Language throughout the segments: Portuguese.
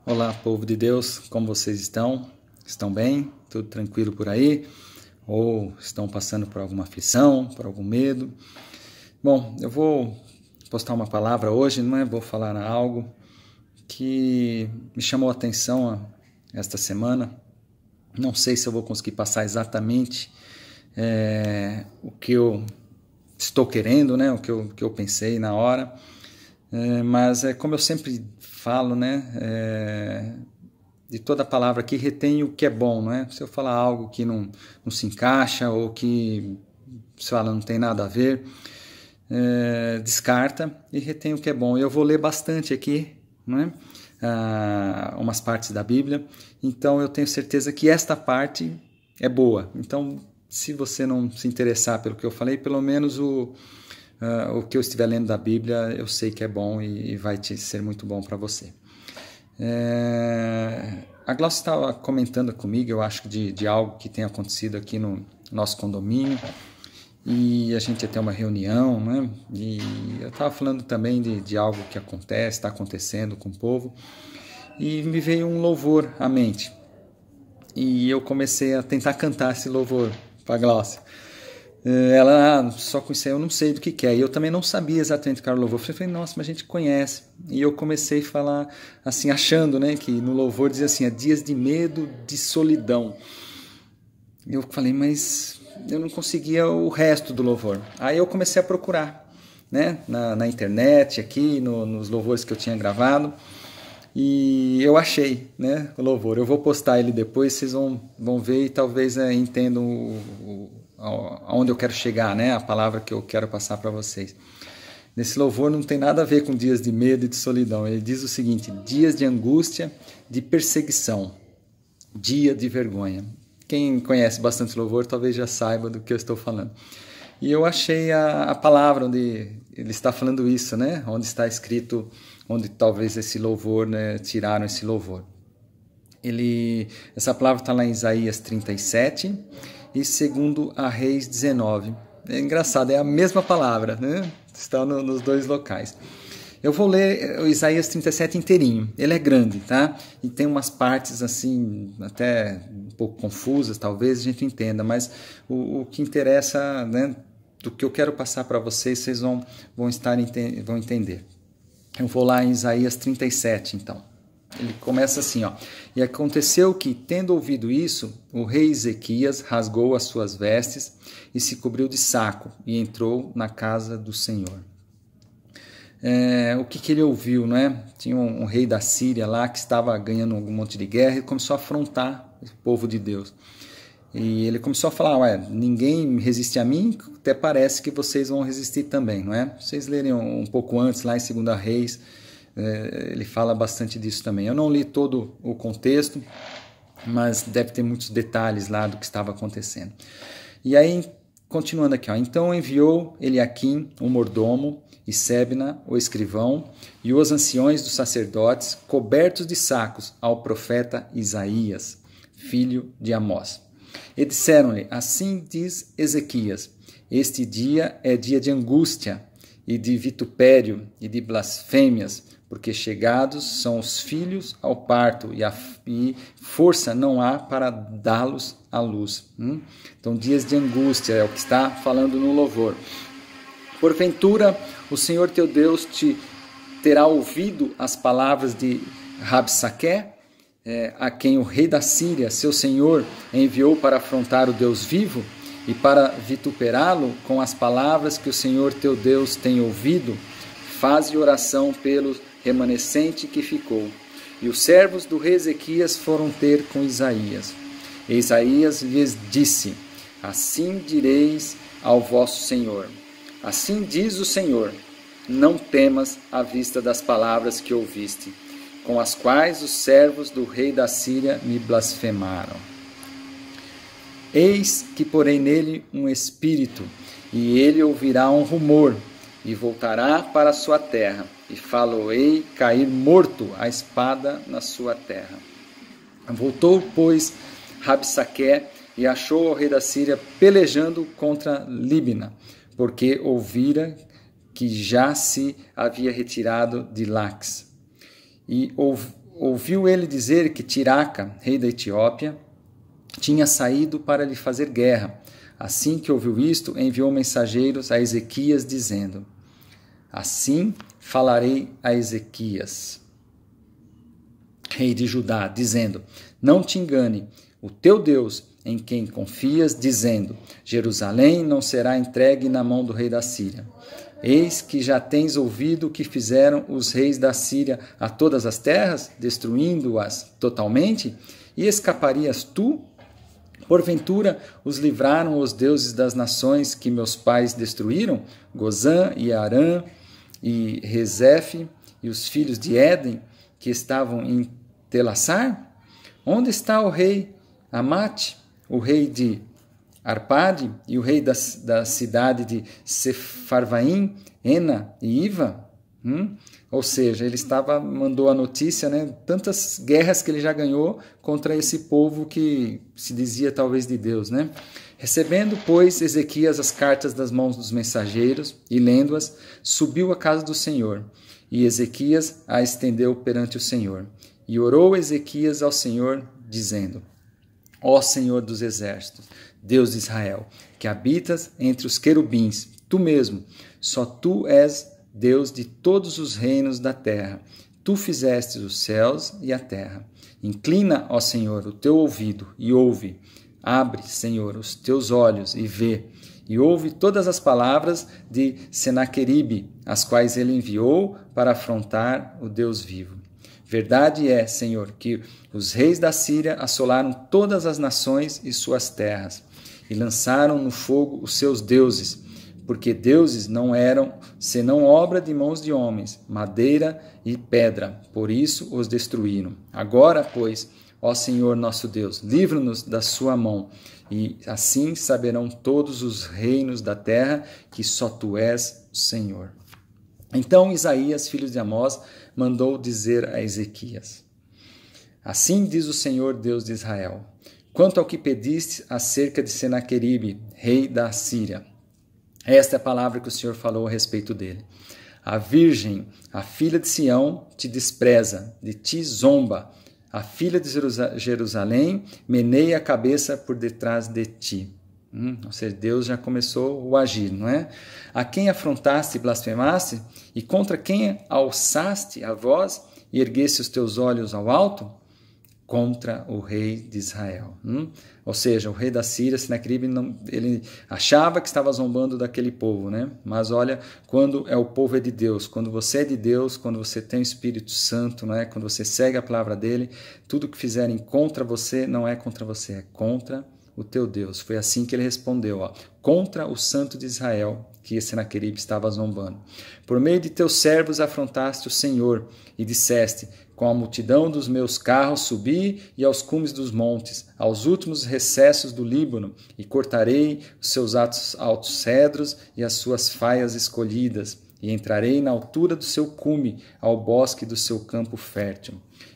Olá, povo de Deus, como vocês estão? Estão bem? Tudo tranquilo por aí? Ou estão passando por alguma aflição, por algum medo? Bom, eu vou postar uma palavra hoje, não é? Vou falar algo que me chamou a atenção esta semana. Não sei se eu vou conseguir passar exatamente o que eu estou querendo, né? O que eu pensei na hora. Mas como eu sempre falo, né? De toda palavra aqui retém o que é bom, né? Se eu falar algo que não se encaixa ou que se fala não tem nada a ver, descarta e retém o que é bom. Eu vou ler bastante aqui, né? Umas partes da Bíblia, então eu tenho certeza que esta parte é boa. Então, se você não se interessar pelo que eu falei, pelo menos o que eu estiver lendo da Bíblia, eu sei que é bom e vai ser muito bom para você. A Glaucia estava comentando comigo, eu acho, de algo que tem acontecido aqui no nosso condomínio, e a gente ia ter uma reunião, né? E eu estava falando também de algo que está acontecendo com o povo, e me veio um louvor à mente, e eu comecei a tentar cantar esse louvor para a Glaucia. Ela, só com isso aí eu não sei do que é. E eu também não sabia exatamente o que era o louvor. Eu falei, nossa, mas a gente conhece. E eu comecei a falar assim, achando, né, que no louvor dizia assim, dias de medo, de solidão. E eu falei, mas eu não conseguia o resto do louvor. Aí eu comecei a procurar, né, na internet, aqui, nos louvores que eu tinha gravado. E eu achei, né, o louvor. Eu vou postar ele depois, vocês vão ver e talvez entendam aonde eu quero chegar, né? A palavra que eu quero passar para vocês. Nesse louvor não tem nada a ver com dias de medo e de solidão. Ele diz o seguinte: dias de angústia, de perseguição, dia de vergonha. Quem conhece bastante louvor talvez já saiba do que eu estou falando. E eu achei a palavra onde ele está falando isso, né? Onde está escrito, onde talvez esse louvor, né, tiraram esse louvor. Essa palavra está lá em Isaías 37 e segundo a Reis 19. É engraçado, é a mesma palavra, né? Está nos dois locais. Eu vou ler o Isaías 37 inteirinho. Ele é grande, tá? E tem umas partes assim, até um pouco confusas, talvez a gente entenda, mas o que interessa, né, do que eu quero passar para vocês vão entender. Eu vou lá em Isaías 37, então. Ele começa assim, ó. E aconteceu que, tendo ouvido isso, o rei Ezequias rasgou as suas vestes e se cobriu de saco e entrou na casa do Senhor. O que ele ouviu, né? Tinha um rei da Síria lá que estava ganhando um monte de guerra e começou a afrontar o povo de Deus. E ele começou a falar, ninguém resiste a mim, até parece que vocês vão resistir também, não é? Vocês lerem um pouco antes, lá em 2 Reis, ele fala bastante disso também. Eu não li todo o contexto, mas deve ter muitos detalhes lá do que estava acontecendo. E aí, continuando aqui, então enviou Eliaquim, o mordomo, e Sebna, o escrivão, e os anciões dos sacerdotes, cobertos de sacos, ao profeta Isaías, filho de Amós. E disseram-lhe, assim diz Ezequias, este dia é dia de angústia, e de vitupério, e de blasfêmias, porque chegados são os filhos ao parto, e força não há para dá-los à luz. Então, dias de angústia é o que está falando no louvor. Porventura, o Senhor teu Deus te terá ouvido as palavras de Rabsaque, a quem o rei da Síria, seu senhor, enviou para afrontar o Deus vivo e para vituperá-lo com as palavras que o Senhor teu Deus tem ouvido. Faze oração pelo remanescente que ficou. E os servos do rei Ezequias foram ter com Isaías. E Isaías lhes disse, assim direis ao vosso Senhor. Assim diz o Senhor, não temas à vista das palavras que ouviste, com as quais os servos do rei da Síria me blasfemaram. Eis que porei nele um espírito, e ele ouvirá um rumor, e voltará para a sua terra, e falo-ei cair morto a espada na sua terra. Voltou, pois, Rabsaque, e achou o rei da Síria pelejando contra Líbina, porque ouvira que já se havia retirado de Laques. E ouviu ele dizer que Tiraca, rei da Etiópia, tinha saído para lhe fazer guerra. Assim que ouviu isto, enviou mensageiros a Ezequias, dizendo: assim falarei a Ezequias, rei de Judá, dizendo: não te engane, o teu Deus, em quem confias, dizendo: Jerusalém não será entregue na mão do rei da Síria. Eis que já tens ouvido o que fizeram os reis da Síria a todas as terras, destruindo-as totalmente, e escaparias tu? Porventura os livraram os deuses das nações que meus pais destruíram, Gozã e Arã e Rezefe, e os filhos de Éden, que estavam em Telassar? Onde está o rei Amate, o rei de Arpade e o rei da cidade de Sefarvaim, Ena e Iva? Ou seja, ele mandou a notícia, né, tantas guerras que ele já ganhou contra esse povo que se dizia talvez de Deus, né? Recebendo, pois, Ezequias as cartas das mãos dos mensageiros e lendo-as, subiu à casa do Senhor. E Ezequias a estendeu perante o Senhor. E orou Ezequias ao Senhor, dizendo: ó Senhor dos exércitos, Deus de Israel, que habitas entre os querubins, tu mesmo, só tu és Deus de todos os reinos da terra. Tu fizestes os céus e a terra. Inclina, ó Senhor, o teu ouvido e ouve. Abre, Senhor, os teus olhos e vê. E ouve todas as palavras de Senaqueribe, as quais ele enviou para afrontar o Deus vivo. Verdade é, Senhor, que os reis da Síria assolaram todas as nações e suas terras, e lançaram no fogo os seus deuses, porque deuses não eram senão obra de mãos de homens, madeira e pedra, por isso os destruíram. Agora, pois, ó Senhor nosso Deus, livra-nos da sua mão, e assim saberão todos os reinos da terra que só tu és o Senhor. Então Isaías, filho de Amós, mandou dizer a Ezequias: assim diz o Senhor Deus de Israel, quanto ao que pediste acerca de Senaqueribe, rei da Síria, esta é a palavra que o Senhor falou a respeito dele. A virgem, a filha de Sião, te despreza, de ti zomba. A filha de Jerusalém meneia a cabeça por detrás de ti. Ou seja, Deus já começou o agir, não é? A quem afrontaste e blasfemaste, e contra quem alçaste a voz e ergueste os teus olhos ao alto? Contra o rei de Israel. Ou seja, o rei da Síria, Senaqueribe, ele achava que estava zombando daquele povo, né? Mas olha, quando o povo é de Deus, quando você é de Deus, quando você tem o Espírito Santo, não é? Quando você segue a palavra dele, tudo que fizerem contra você não é contra você, é contra o teu Deus. Foi assim que ele respondeu, contra o santo de Israel, que Senaqueribe estava zombando. Por meio de teus servos afrontaste o Senhor e disseste: com a multidão dos meus carros subi e aos cumes dos montes, aos últimos recessos do Líbano, e cortarei os seus altos cedros e as suas faias escolhidas, e entrarei na altura do seu cume, ao bosque do seu campo fértil.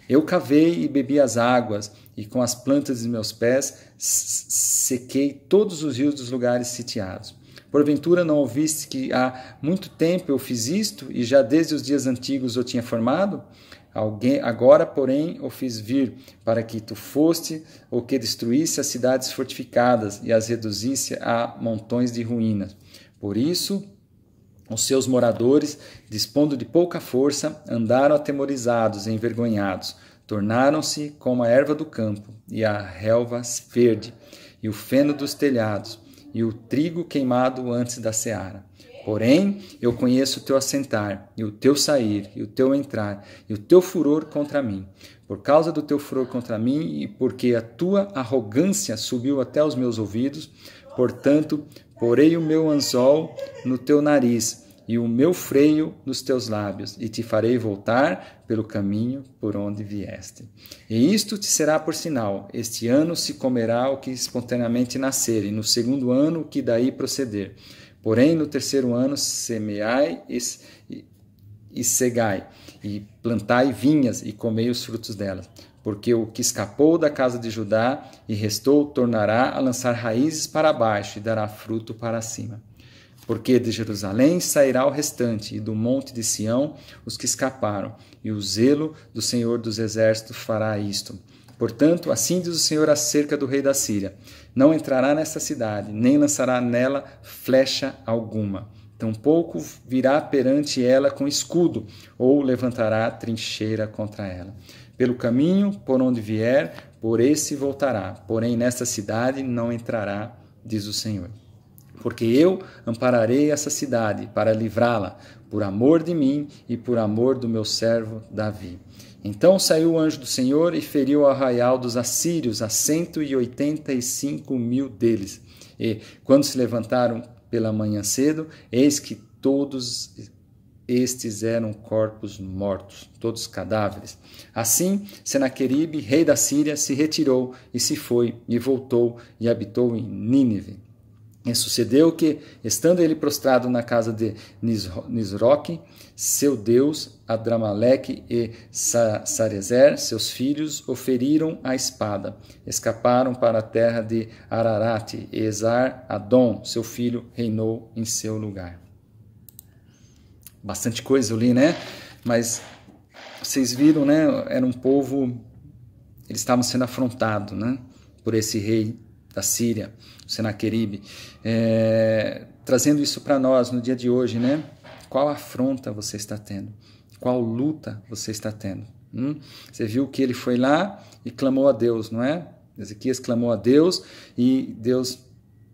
Eu cavei e bebi as águas, e com as plantas de meus pés sequei todos os rios dos lugares sitiados. Porventura não ouviste que há muito tempo eu fiz isto, e já desde os dias antigos o tinha formado? Agora, porém, o fiz vir, para que tu foste o que destruísse as cidades fortificadas e as reduzisse a montões de ruínas. Por isso, os seus moradores, dispondo de pouca força, andaram atemorizados e envergonhados. Tornaram-se como a erva do campo, e a relva verde, e o feno dos telhados, e o trigo queimado antes da seara. Porém, eu conheço o teu assentar, e o teu sair, e o teu entrar, e o teu furor contra mim. Por causa do teu furor contra mim, e porque a tua arrogância subiu até os meus ouvidos, portanto, porei o meu anzol no teu nariz, e o meu freio nos teus lábios, e te farei voltar pelo caminho por onde vieste. E isto te será por sinal: este ano se comerá o que espontaneamente nascer, e no segundo ano o que daí proceder. Porém, no terceiro ano, semeai e segai, e plantai vinhas, e comei os frutos delas. Porque o que escapou da casa de Judá e restou, tornará a lançar raízes para baixo, e dará fruto para cima. Porque de Jerusalém sairá o restante, e do monte de Sião os que escaparam, e o zelo do Senhor dos Exércitos fará isto. Portanto, assim diz o Senhor acerca do rei da Síria: não entrará nesta cidade, nem lançará nela flecha alguma. Tampouco virá perante ela com escudo, ou levantará trincheira contra ela. Pelo caminho por onde vier, por esse voltará. Porém, nesta cidade não entrará, diz o Senhor. Porque eu ampararei essa cidade para livrá-la, por amor de mim e por amor do meu servo Davi. Então saiu o anjo do Senhor e feriu o arraial dos assírios a 185.000 deles. E, quando se levantaram pela manhã cedo, eis que todos estes eram corpos mortos, todos cadáveres. Assim, Senaqueribe, rei da Síria, se retirou e se foi, e voltou e habitou em Nínive. E sucedeu que, estando ele prostrado na casa de Nisroque, seu deus, Adramaleque e Sarezer, seus filhos, o feriram à espada. Escaparam para a terra de Ararat, e Esar-Adom, seu filho, reinou em seu lugar. Bastante coisa eu li, né? Mas vocês viram, né? Era um povo, eles estavam sendo afrontados, né? Por esse rei da Síria, Senaqueribe, trazendo isso para nós no dia de hoje, né? Qual afronta você está tendo? Qual luta você está tendo? Você viu que ele foi lá e clamou a Deus, não é? Ezequias clamou a Deus e Deus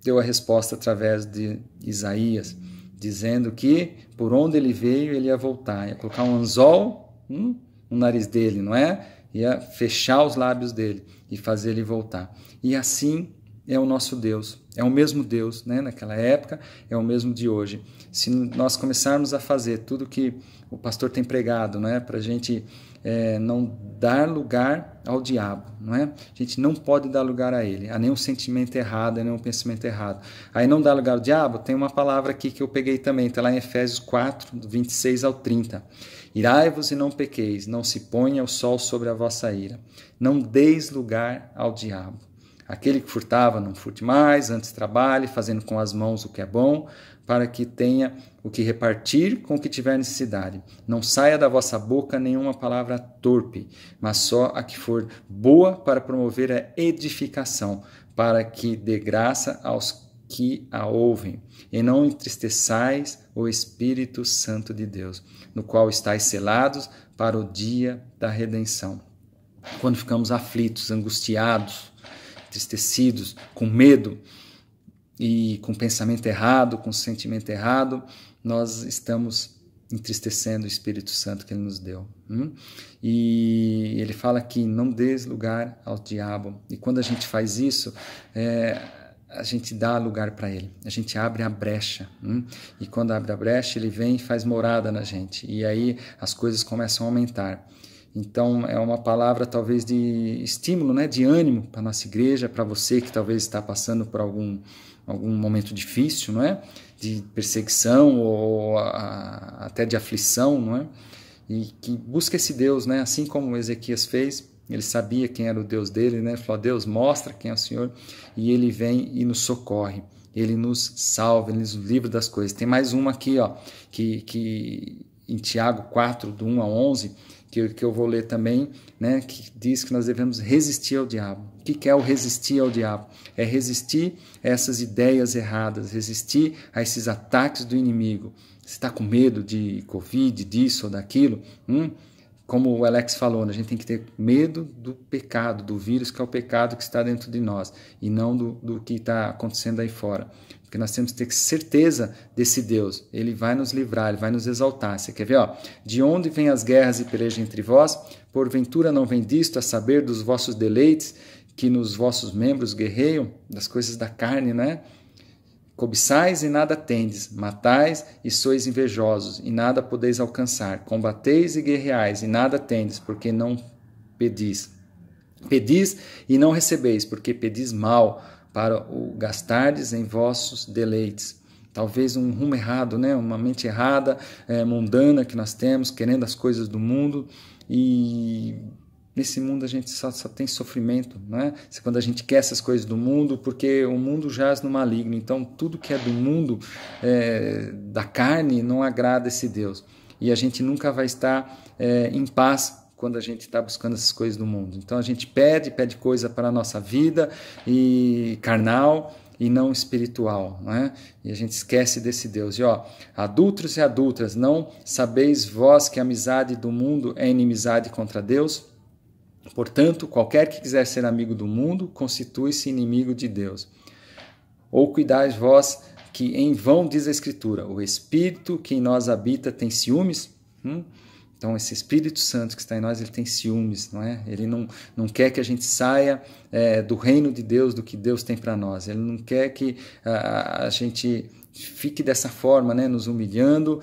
deu a resposta através de Isaías, dizendo que por onde ele veio ele ia voltar, ia colocar um anzol no nariz dele, não é? Ia fechar os lábios dele e fazer ele voltar. E assim é o nosso Deus, é o mesmo Deus, né? Naquela época, é o mesmo de hoje. Se nós começarmos a fazer tudo que o pastor tem pregado, né? Para a gente não dar lugar ao diabo, não é? A gente não pode dar lugar a ele, a nenhum sentimento errado, a nenhum pensamento errado. Aí não dá lugar ao diabo, tem uma palavra aqui que eu peguei também, está lá em Efésios 4, do 26 ao 30. Irai-vos e não pequeis, não se ponha o sol sobre a vossa ira. Não deis lugar ao diabo. Aquele que furtava, não furte mais, antes trabalhe, fazendo com as mãos o que é bom, para que tenha o que repartir com o que tiver necessidade. Não saia da vossa boca nenhuma palavra torpe, mas só a que for boa para promover a edificação, para que dê graça aos que a ouvem. E não entristeçais o Espírito Santo de Deus, no qual estáis selados para o dia da redenção. Quando ficamos aflitos, angustiados, entristecidos, com medo e com pensamento errado, com sentimento errado, nós estamos entristecendo o Espírito Santo que Ele nos deu. E Ele fala que não dê lugar ao diabo. E quando a gente faz isso, a gente dá lugar para Ele, a gente abre a brecha. E quando abre a brecha, Ele vem e faz morada na gente. E aí as coisas começam a aumentar. Então, é uma palavra talvez de estímulo, né, de ânimo para a nossa igreja, para você que talvez está passando por algum momento difícil, não é? De perseguição ou até de aflição, não é? E que busca esse Deus, né? Assim como Ezequias fez, ele sabia quem era o Deus dele, né? Ele falou: Deus, mostra quem é o Senhor, e ele vem e nos socorre. Ele nos salva, ele nos livra das coisas. Tem mais uma aqui, ó, que em Tiago 4, do 1 a 11, que eu vou ler também, né, que diz que nós devemos resistir ao diabo. O que é o resistir ao diabo? É resistir a essas ideias erradas, resistir a esses ataques do inimigo. Você está com medo de Covid, disso ou daquilo? Como o Alex falou, a gente tem que ter medo do pecado, do vírus que é o pecado que está dentro de nós, e não do que está acontecendo aí fora. Porque nós temos que ter certeza desse Deus. Ele vai nos livrar, Ele vai nos exaltar. Você quer ver? Ó? De onde vêm as guerras e pelejas entre vós? Porventura não vem disto, a saber dos vossos deleites, que nos vossos membros guerreiam, das coisas da carne, né? Cobiçais e nada tendes, matais e sois invejosos, e nada podeis alcançar. Combateis e guerreais, e nada tendes, porque não pedis. Pedis e não recebeis, porque pedis mal, para o gastardes em vossos deleites. Talvez um rumo errado, né? Uma mente errada, mundana que nós temos, querendo as coisas do mundo, e Nesse mundo a gente só tem sofrimento, não é? Quando a gente quer essas coisas do mundo, porque o mundo jaz no maligno. Então, tudo que é do mundo, da carne, não agrada esse Deus. E a gente nunca vai estar em paz quando a gente está buscando essas coisas do mundo. Então, a gente pede coisa para a nossa vida, e carnal, e não espiritual, não é? E a gente esquece desse Deus. E adúlteros e adúlteras, não sabeis vós que a amizade do mundo é inimizade contra Deus? Portanto, qualquer que quiser ser amigo do mundo, constitui-se inimigo de Deus. Ou cuidais vós que em vão diz a Escritura, o Espírito que em nós habita tem ciúmes? Então, esse Espírito Santo que está em nós, ele tem ciúmes, não é? Ele não quer que a gente saia do reino de Deus, do que Deus tem para nós. Ele não quer que a gente fique dessa forma, né? Nos humilhando,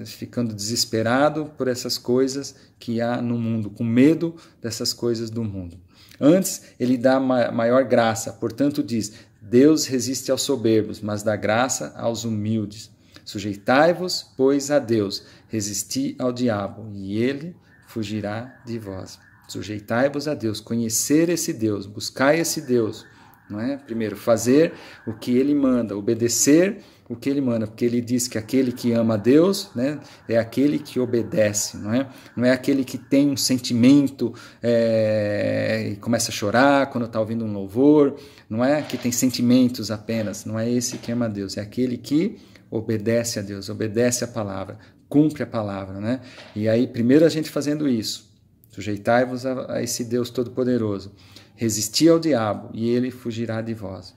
ficando desesperado por essas coisas que há no mundo, com medo dessas coisas do mundo. Antes, ele dá maior graça, portanto diz, Deus resiste aos soberbos, mas dá graça aos humildes. Sujeitai-vos, pois, a Deus, resisti ao diabo, e ele fugirá de vós. Sujeitai-vos a Deus, conhecer esse Deus, buscar esse Deus, não é? Primeiro, fazer o que ele manda, obedecer o que ele manda, porque ele diz que aquele que ama a Deus, né, é aquele que obedece, não é? Não é aquele que tem um sentimento e começa a chorar quando está ouvindo um louvor, não é que tem sentimentos apenas, não é esse que ama a Deus, é aquele que obedece a Deus, obedece a palavra, cumpre a palavra, né? E aí, primeiro a gente fazendo isso, sujeitai-vos a esse Deus Todo-Poderoso, resistir ao diabo e ele fugirá de vós.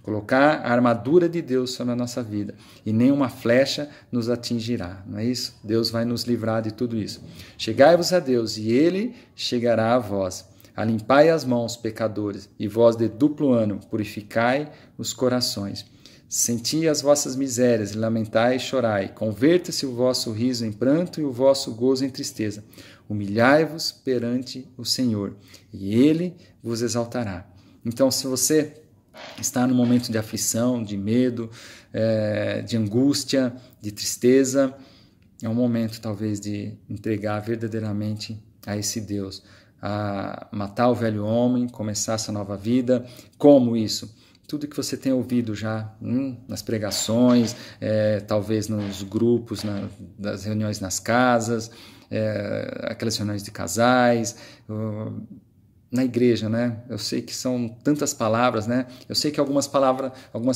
Colocar a armadura de Deus sobre a nossa vida e nenhuma flecha nos atingirá, não é isso? Deus vai nos livrar de tudo isso. Chegai-vos a Deus e ele chegará a vós. Alimpai as mãos, pecadores, e vós de duplo ânimo, purificai os corações. Senti as vossas misérias, e lamentai e chorai. Converta-se o vosso riso em pranto e o vosso gozo em tristeza. Humilhai-vos perante o Senhor, e Ele vos exaltará. Então, se você está no momento de aflição, de medo, de angústia, de tristeza, é um momento talvez de entregar verdadeiramente a esse Deus, a matar o velho homem, começar essa nova vida. Como isso? Tudo que você tem ouvido já nas pregações, talvez nos grupos, das reuniões nas casas, aquelas reuniões de casais, na igreja, né? Eu sei que são tantas palavras, né? Eu sei que algumas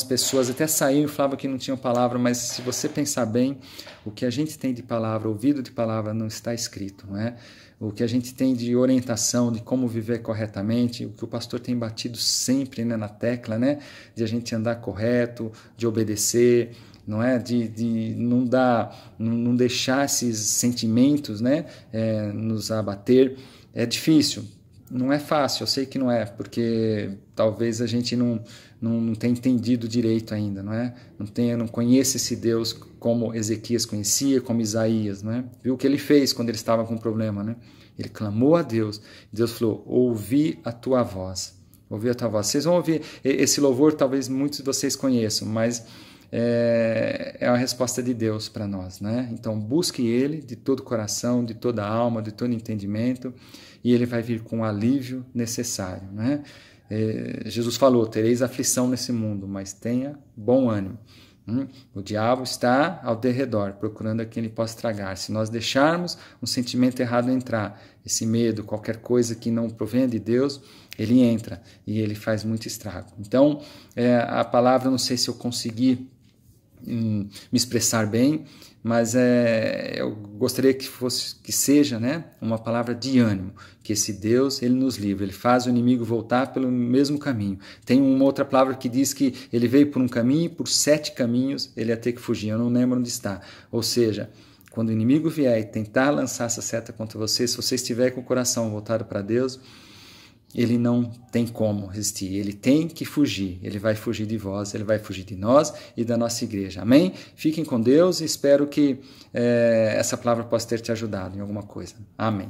pessoas até saíram e falavam que não tinham palavra, mas se você pensar bem, o que a gente tem de palavra, ouvido de palavra, não está escrito, não é? O que a gente tem de orientação de como viver corretamente, o que o pastor tem batido sempre, né, na tecla, né, de a gente andar correto, de obedecer, não é, de não deixar esses sentimentos, né, nos abater. É difícil, não é fácil, eu sei que não é, porque talvez a gente não tenha entendido direito ainda, não é? Não conheça esse Deus como Ezequias conhecia, como Isaías, não é? Viu o que ele fez quando ele estava com problema, né? Ele clamou a Deus, Deus falou, ouvi a tua voz, ouvi a tua voz. Vocês vão ouvir esse louvor, talvez muitos de vocês conheçam, mas é a resposta de Deus para nós, né? Então busque Ele de todo o coração, de toda a alma, de todo entendimento, e Ele vai vir com o alívio necessário, né? Jesus falou, tereis aflição nesse mundo, mas tenha bom ânimo. O diabo está ao derredor, procurando a quem ele possa tragar. Se nós deixarmos um sentimento errado entrar, esse medo, qualquer coisa que não provenha de Deus, ele entra e ele faz muito estrago. Então, a palavra, não sei se eu consegui me expressar bem, mas eu gostaria que seja, né, uma palavra de ânimo, que esse Deus, ele nos livra, ele faz o inimigo voltar pelo mesmo caminho. Tem uma outra palavra que diz que ele veio por um caminho e por 7 caminhos ele ia ter que fugir, eu não lembro onde está. Ou seja, quando o inimigo vier e tentar lançar essa seta contra você, se você estiver com o coração voltado para Deus, ele não tem como resistir, ele tem que fugir, ele vai fugir de vós, ele vai fugir de nós e da nossa igreja, amém? Fiquem com Deus e espero que essa palavra possa ter te ajudado em alguma coisa, amém.